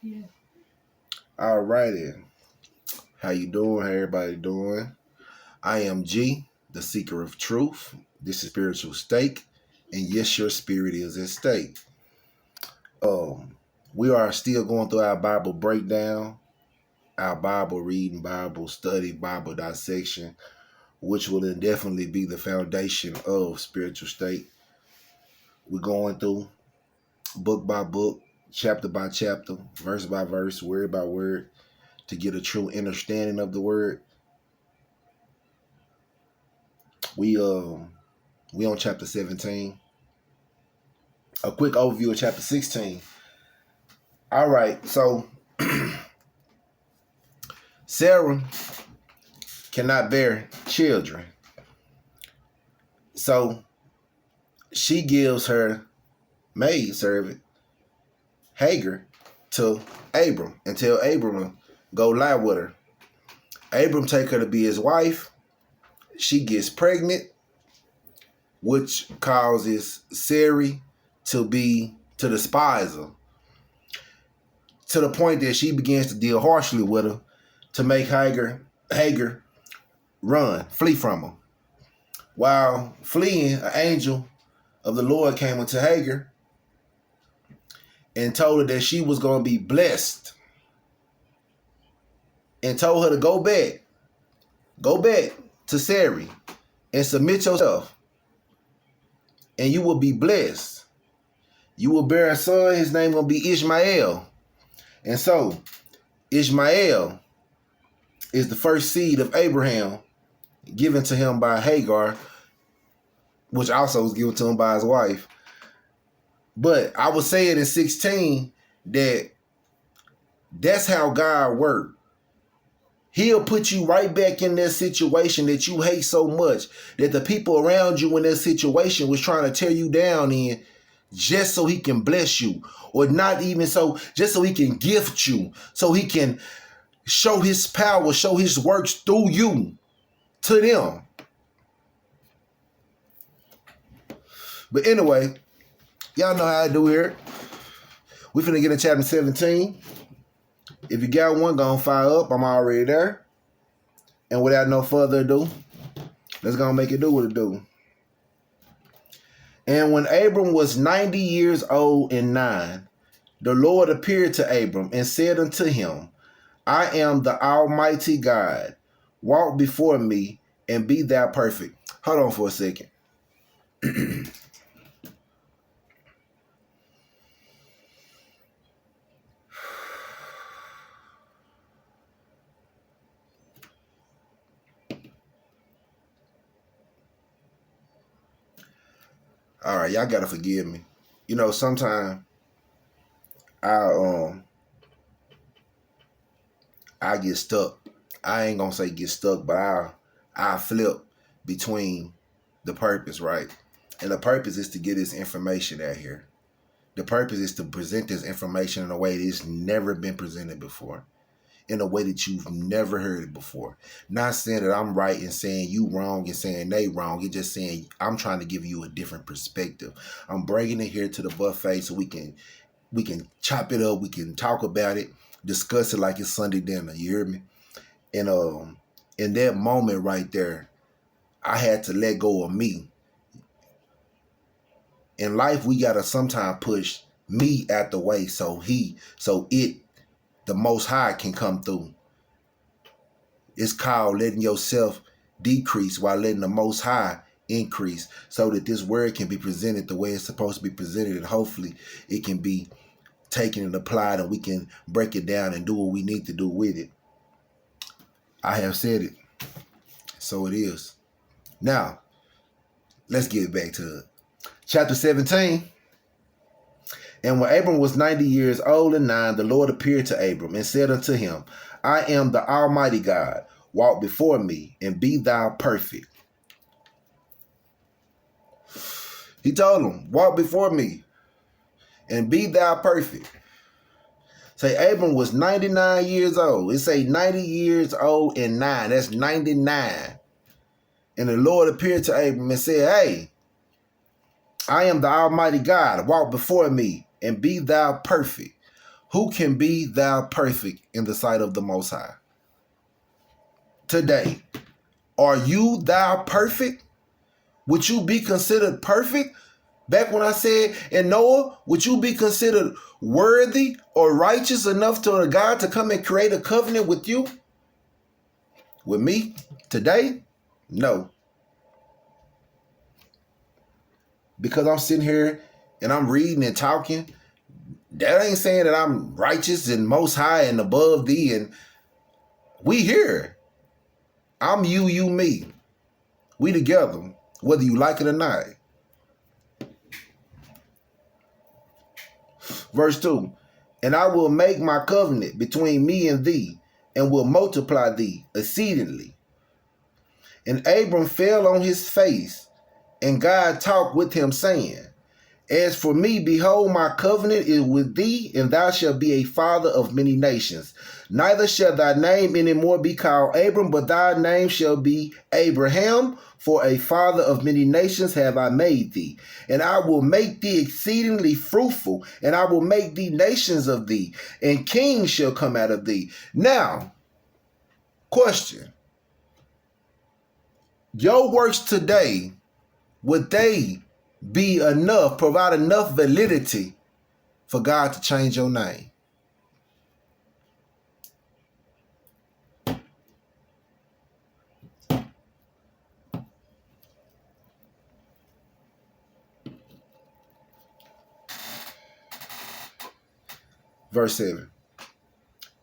Yeah. All righty. How you doing? How everybody doing? I am G, the seeker of truth. This is Spiritual Stake. And yes, your spirit is at stake. We are still going through our Bible breakdown, our Bible reading, Bible study, Bible dissection, which will indefinitely be the foundation of Spiritual Stake. We're going through book by book, chapter by chapter, verse by verse, word by word, to get a true understanding of the word. We on chapter 17. A quick overview of chapter 16. All right, so Sarah cannot bear children. So she gives her maidservant Hagar to Abram and tell Abram to go lie with her. Abram take her to be his wife. She gets pregnant, which causes Sarai to despise her, to the point that she begins to deal harshly with her to make Hagar flee from her. While fleeing, an angel of the Lord came unto Hagar and told her that she was going to be blessed, and told her to go back to Sarai and submit yourself, and you will be blessed. You will bear a son, his name will be Ishmael. And so Ishmael is the first seed of Abraham, given to him by Hagar, which also was given to him by his wife. But I was saying in 16 that that's how God works. He'll put you right back in that situation that you hate so much, that the people around you in that situation was trying to tear you down in, just so he can bless you. Or not even so, just so he can gift you, so he can show his power, show his works through you to them. But anyway, y'all know how I do here. We finna get in chapter 17. If you got one, go on fire up. I'm already there. And without no further ado, let's go make it do what it do. And when Abram was 90 years old and 9, the Lord appeared to Abram and said unto him, I am the Almighty God. Walk before me and be thou perfect. Hold on for a second. All right, y'all gotta forgive me. You know, sometimes I get stuck. I ain't gonna say get stuck, but I flip between the purpose, right? And the purpose is to get this information out here. The purpose is to present this information in a way that's never been presented before, in a way that you've never heard it before. Not saying that I'm right and saying you wrong and saying they wrong. It's just saying I'm trying to give you a different perspective. I'm bringing it here to the buffet so we can chop it up. We can talk about it, discuss it like it's Sunday dinner. You hear me? And in that moment right there, I had to let go of me. In life, we gotta sometimes push me out the way so the Most High can come through. It's called letting yourself decrease while letting the Most High increase, so that this word can be presented the way it's supposed to be presented, and hopefully it can be taken and applied, and we can break it down and do what we need to do with it. I have said it, so it is. Now, let's get back to it. Chapter 17. And when Abram was 90 years old and 9, the Lord appeared to Abram and said unto him, I am the Almighty God. Walk before me and be thou perfect. He told him, walk before me and be thou perfect. Say Abram was 99 years old. It say 90 years old and 9. That's 99. And the Lord appeared to Abram and said, hey, I am the Almighty God. Walk before me and be thou perfect. who can be thou perfect in the sight of the Most High? Today, are you thou perfect? Would you be considered perfect? Back when I said in Noah, would you be considered worthy or righteous enough to God to come and create a covenant with you? With me? Today? No. Because I'm sitting here and I'm reading and talking, that ain't saying that I'm righteous and most high and above thee. And we here. I'm you, you, me. We together, whether you like it or not. Verse 2, and I will make my covenant between me and thee, and will multiply thee exceedingly. And Abram fell on his face, and God talked with him, saying, as for me, behold, my covenant is with thee, and thou shalt be a father of many nations. Neither shall thy name any more be called Abram, but thy name shall be Abraham, for a father of many nations have I made thee. And I will make thee exceedingly fruitful, and I will make thee nations of thee, and kings shall come out of thee. Now, question. Your works today, would they be enough, provide enough validity for God to change your name? Verse 7.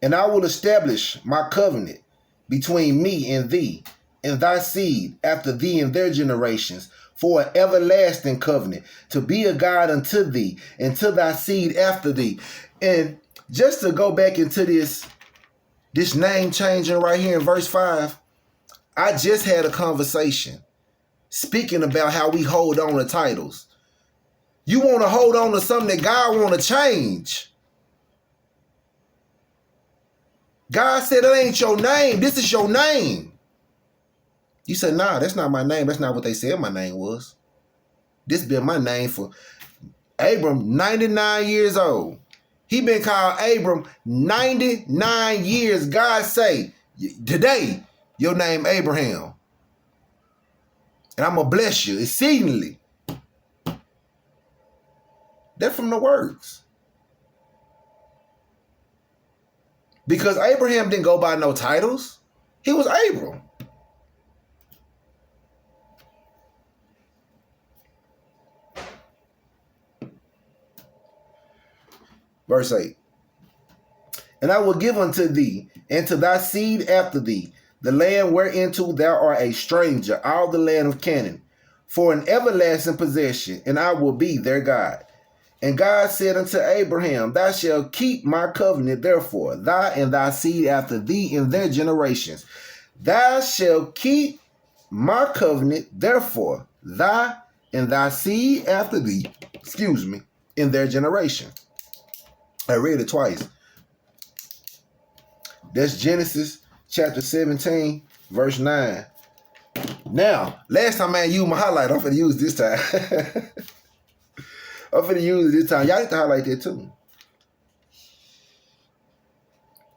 And I will establish my covenant between me and thee, and thy seed after thee in their generations, for an everlasting covenant, to be a God unto thee, and to thy seed after thee. And just to go back into this name changing right here in verse 5, I just had a conversation speaking about how we hold on to titles. You want to hold on to something that God want to change. God said, that ain't your name. This is your name. You said, nah, that's not my name. That's not what they said my name was. This been my name for Abram, 99 years old. He been called Abram 99 years. God say, today, your name Abraham. And I'm going to bless you exceedingly. That's from the words. Because Abraham didn't go by no titles. He was Abram. Verse 8. And I will give unto thee and to thy seed after thee the land whereinto thou art a stranger, all the land of Canaan, for an everlasting possession, and I will be their God. And God said unto Abraham, thou shalt keep my covenant, therefore, thou and thy seed after thee in their generations. Thou shalt keep my covenant, therefore, thou and thy seed after thee, in their generation. I read it twice. That's Genesis chapter 17, verse 9. Now, last time I used my highlight, I'm going to use this time. I'm finna use it this time. Y'all have to highlight that too.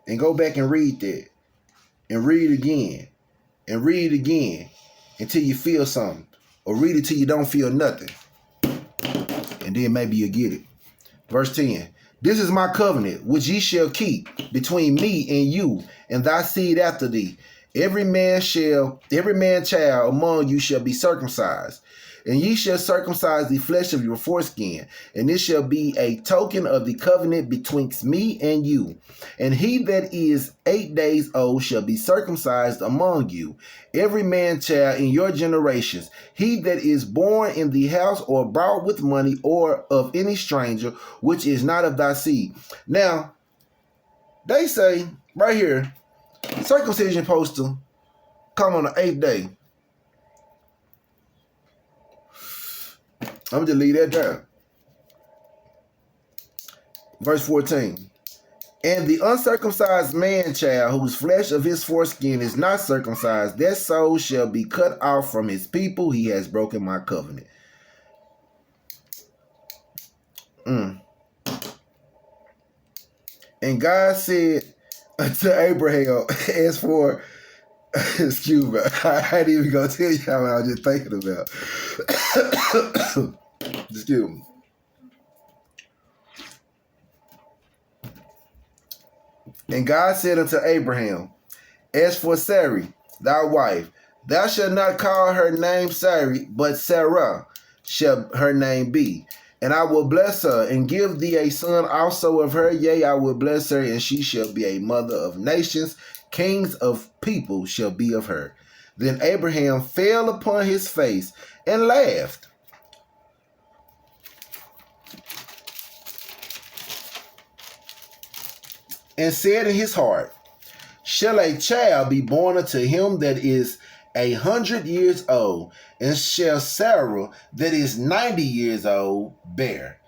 And go back and read that. And read it again. And read it again. Until you feel something. Or read it till you don't feel nothing. And then maybe you'll get it. Verse 10. This is my covenant, which ye shall keep between me and you, and thy seed after thee. Every man child among you shall be circumcised. And ye shall circumcise the flesh of your foreskin, and this shall be a token of the covenant betwixt me and you. And he that is 8 days old shall be circumcised among you, every man child in your generations, he that is born in the house or bought with money or of any stranger, which is not of thy seed. Now, they say right here, circumcision supposed to come on the 8th day. I'm going to leave that down. Verse 14. And the uncircumcised man child, whose flesh of his foreskin is not circumcised, that soul shall be cut off from his people. He has broken my covenant. And God said unto Abraham, as for, excuse me, I ain't even gonna tell you how I was just thinking about. Excuse me. And God said unto Abraham, as for Sarai, thy wife, thou shalt not call her name Sarai, but Sarah shall her name be. And I will bless her, and give thee a son also of her. Yea, I will bless her, and she shall be a mother of nations. Kings of people shall be of her. Then Abraham fell upon his face and laughed. And said in his heart, shall a child be born unto him that is 100 years old? And shall Sarah that is 90 years old bear?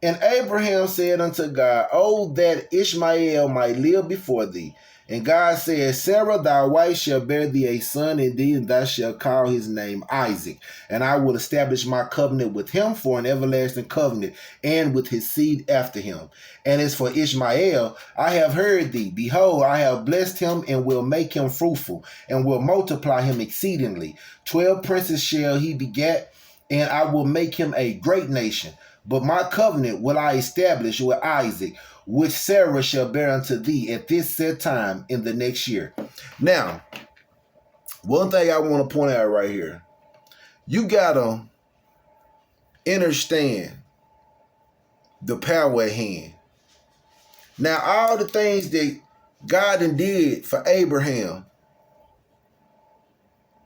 And Abraham said unto God, oh, that Ishmael might live before thee. And God said, Sarah thy wife shall bear thee a son, indeed, and thou shalt call his name Isaac. And I will establish my covenant with him for an everlasting covenant, and with his seed after him. And as for Ishmael, I have heard thee. Behold, I have blessed him, and will make him fruitful, and will multiply him exceedingly. 12 princes shall he beget, and I will make him a great nation. But my covenant will I establish with Isaac, which Sarah shall bear unto thee at this set time in the next year. Now, one thing I want to point out right here, you gotta understand the power at hand. Now, all the things that God did for Abraham,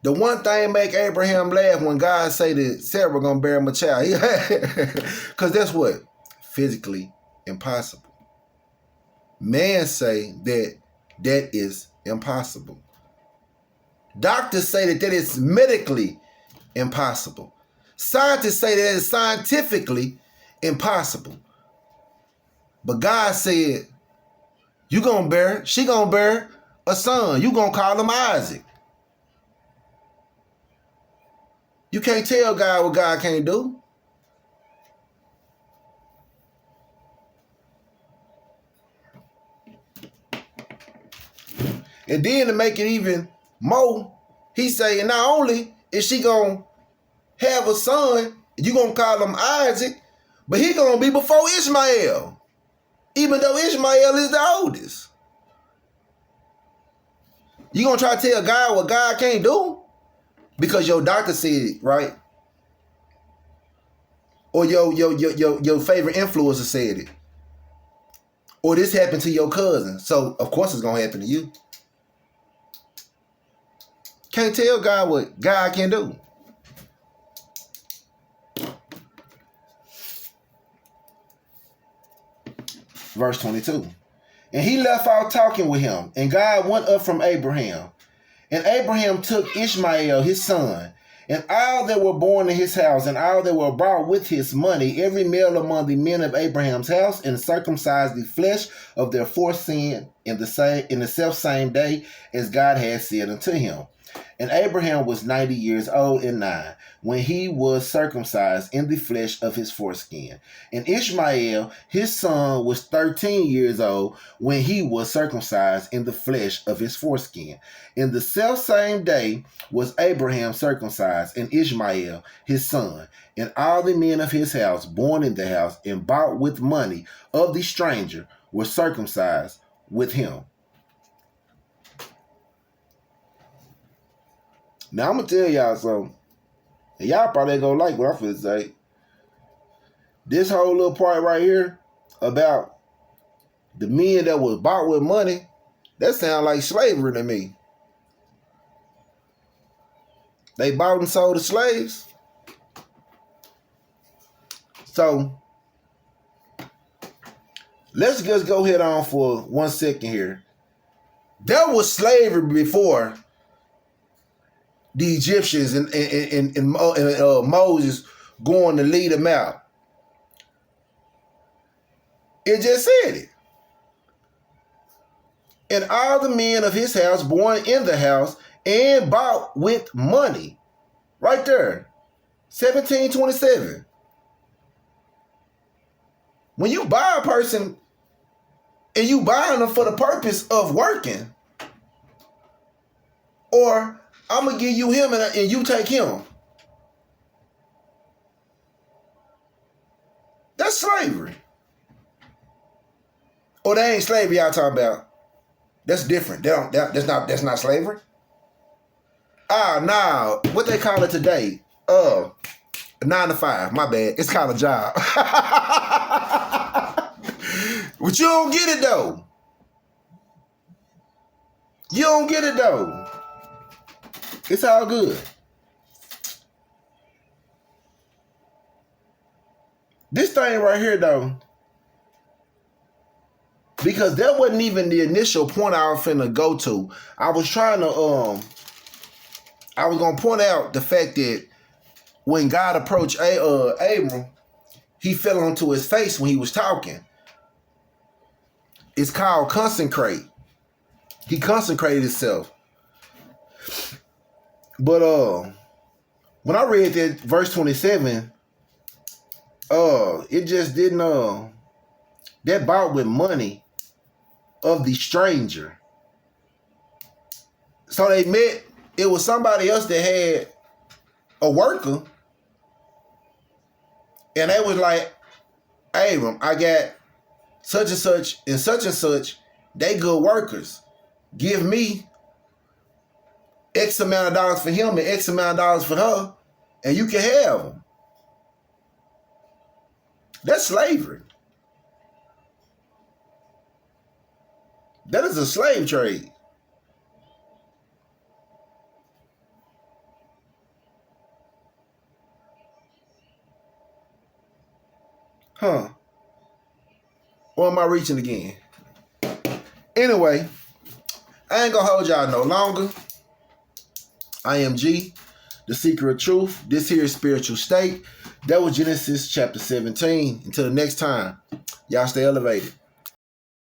the one thing make Abraham laugh when God say that Sarah gonna bear him a child, because that's what physically impossible. Man say that is impossible. Doctors say that is medically impossible. Scientists say that is scientifically impossible. But God said, you gonna bear, she gonna bear a son. You gonna call him Isaac. You can't tell God what God can't do. And then to make it even more, he's saying not only is she going to have a son, you going to call him Isaac, but he going to be before Ishmael, even though Ishmael is the oldest. You going to try to tell God what God can't do? Because your doctor said it, right? Or your favorite influencer said it. Or this happened to your cousin. So, of course, it's going to happen to you. Can't tell God what God can do. Verse 22. And he left out talking with him, and God went up from Abraham. And Abraham took Ishmael his son, and all that were born in his house, and all that were bought with his money, every male among the men of Abraham's house, and circumcised the flesh of their foreskin in the self same day as God had said unto him. And Abraham was 90 years old and 9 when he was circumcised in the flesh of his foreskin. And Ishmael, his son, was 13 years old when he was circumcised in the flesh of his foreskin. In the selfsame day was Abraham circumcised, and Ishmael, his son, and all the men of his house, born in the house and bought with money of the stranger, were circumcised with him. Now, I'm going to tell y'all something. And y'all probably ain't going to like what I'm finna say. This whole little part right here about the men that was bought with money, that sound like slavery to me. They bought and sold the slaves. So, let's just go head on for 1 second here. There was slavery before the Egyptians and Moses going to lead them out. It just said it. And all the men of his house born in the house and bought with money. Right there. 1727. When you buy a person and you buying them for the purpose of working. Or I'm going to give you him and you take him. That's slavery. Or that ain't slavery y'all talking about. That's different. That's not slavery. Nah. What they call it today? 9 to 5. My bad. It's called a job. But you don't get it though. You don't get it though. It's all good. This thing right here though, because that wasn't even the initial point I was finna go to. I was trying to I was gonna point out the fact that when God approached Abram, he fell onto his face when he was talking. It's called consecrate. He consecrated himself. But when I read that verse 27, it just didn't that bought with money of the stranger. So they met, it was somebody else that had a worker, and they was like, Abram, I got such and such and such, they good workers. Give me X amount of dollars for him and X amount of dollars for her, and you can have them. That's slavery. That is a slave trade. Huh. Or am I reaching again? Anyway, I ain't gonna hold y'all no longer. I am G, the seeker of truth. This here is Spiritual State. That was Genesis chapter 17. Until the next time, y'all stay elevated.